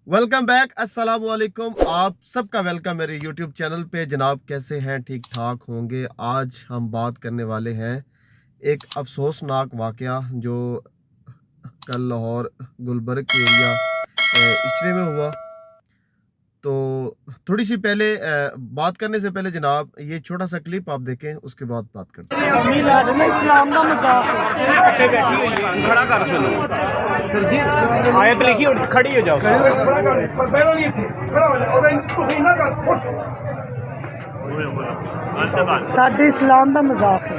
Welcome back, अस्सलाम वालेकुम। आप सबका वेलकम मेरे यूट्यूब चैनल पे। जनाब कैसे हैं? ठीक ठाक होंगे। आज हम बात करने वाले हैं एक अफसोसनाक वाक़या जो कल लाहौर गुलबर्ग के एरिया इचरे में हुआ। तो थोड़ी सी पहले बात करने से पहले जनाब ये छोटा सा क्लिप आप देखें, उसके बाद बात करते हैं। इस्लाम का मजाक है। बैठी हुई है, खड़ा कर सुनो सर जी, आयत लिखी और खड़ी हो जाओ। साडे इस्लाम का मजाक है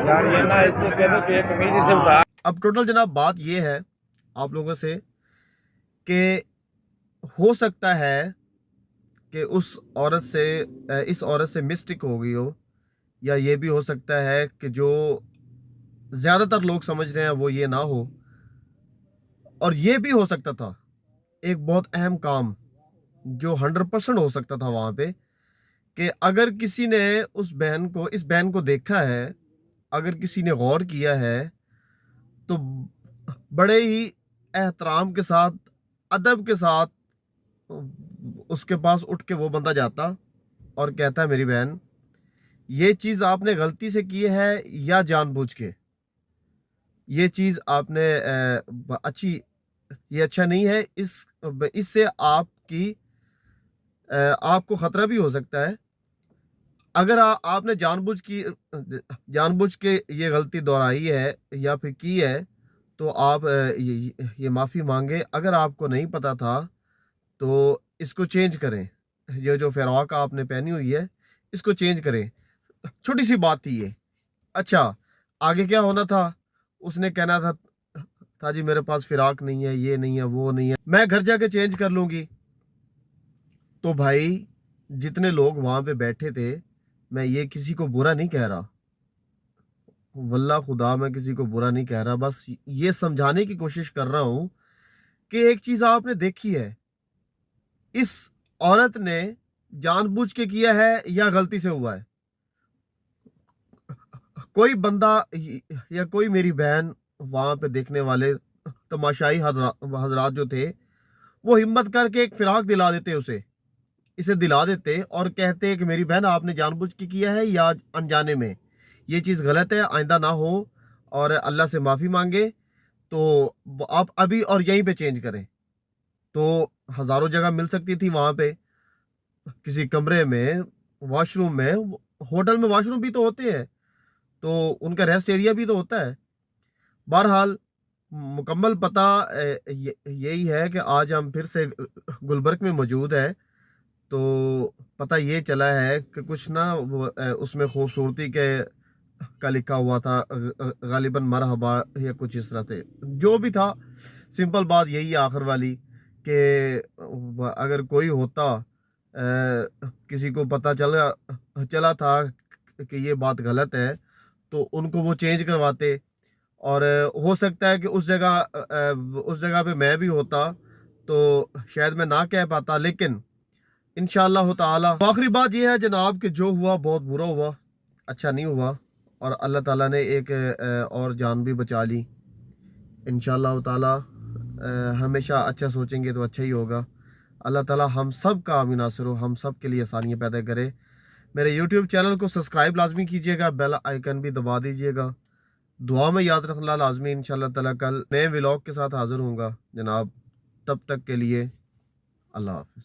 यार, ये ना इससे कह दो कि कमीज से उतार। अब टोटल जनाब बात ये है आप लोगों से कि हो सकता है कि इस औरत से मिस्टेक हो गई हो, या ये भी हो सकता है कि जो ज़्यादातर लोग समझ रहे हैं वो ये ना हो, और ये भी हो सकता था एक बहुत अहम काम जो 100% हो सकता था वहाँ पे, कि अगर किसी ने इस बहन को देखा है, अगर किसी ने गौर किया है, तो बड़े ही एहतराम के साथ, अदब के साथ उसके पास उठ के वो बंदा जाता और कहता है, मेरी बहन ये चीज़ आपने गलती से की है या जानबूझ के, ये चीज़ आपने ये अच्छा नहीं है, इससे आपको ख़तरा भी हो सकता है। अगर आपने जानबूझ के ये गलती दोहराई है या फिर की है, तो आप ये माफ़ी मांगे। अगर आपको नहीं पता था तो इसको चेंज करें। ये जो फ़िराक आपने पहनी हुई है इसको चेंज करें। छोटी सी बात थी ये। अच्छा, आगे क्या होना था? उसने कहना था जी मेरे पास फ़िराक नहीं है, ये नहीं है, वो नहीं है, मैं घर जाके चेंज कर लूँगी। तो भाई जितने लोग वहाँ पे बैठे थे, मैं ये किसी को बुरा नहीं कह रहा, वल्लाह खुदा मैं किसी को बुरा नहीं कह रहा, बस ये समझाने की कोशिश कर रहा हूँ कि एक चीज़ आपने देखी है, इस औरत ने जानबूझ के किया है या गलती से हुआ है? कोई बंदा या कोई मेरी बहन वहाँ पे देखने वाले तमाशाई हजरात जो थे, वो हिम्मत करके एक फिराक दिला देते इसे दिला देते और कहते कि मेरी बहन आपने जानबूझ के किया है या अनजाने में, ये चीज़ गलत है, आइंदा ना हो, और अल्लाह से माफ़ी मांगे। तो आप अभी और यहीं पे चेंज करें। तो हज़ारों जगह मिल सकती थी वहाँ पे, किसी कमरे में, वॉशरूम में, होटल में वॉशरूम भी तो होते हैं, तो उनका रेस्ट एरिया भी तो होता है। बहरहाल मुकम्मल पता यही है कि आज हम फिर से गुलबर्ग में मौजूद हैं। तो पता ये चला है कि कुछ ना उसमें खूबसूरती के का लिखा हुआ था, गालिबन मरहबा या कुछ इस तरह से, जो भी था। सिंपल बात यही है आखिर वाली, कि अगर कोई होता, किसी को पता चला था कि ये बात गलत है, तो उनको वो चेंज करवाते। और हो सकता है कि उस जगह पे मैं भी होता तो शायद मैं ना कह पाता, लेकिन इंशाअल्लाह ताला। आखिरी बात यह है जनाब कि जो हुआ बहुत बुरा हुआ, अच्छा नहीं हुआ, और अल्लाह ताला ने एक और जान भी बचा ली। इंशाअल्लाह ताला हमेशा अच्छा सोचेंगे तो अच्छा ही होगा। अल्लाह ताला हम सब का आमीन नासिर हो, हम सब के लिए आसानियाँ पैदा करे। मेरे यूट्यूब चैनल को सब्सक्राइब लाजमी कीजिएगा, बेल आइकन भी दबा दीजिएगा। दुआ में याद रखना लाजमी। इंशाअल्लाह ताला कल नए व्लॉग के साथ हाजिर होऊंगा जनाब। तब तक के लिए अल्लाह हाफिज़।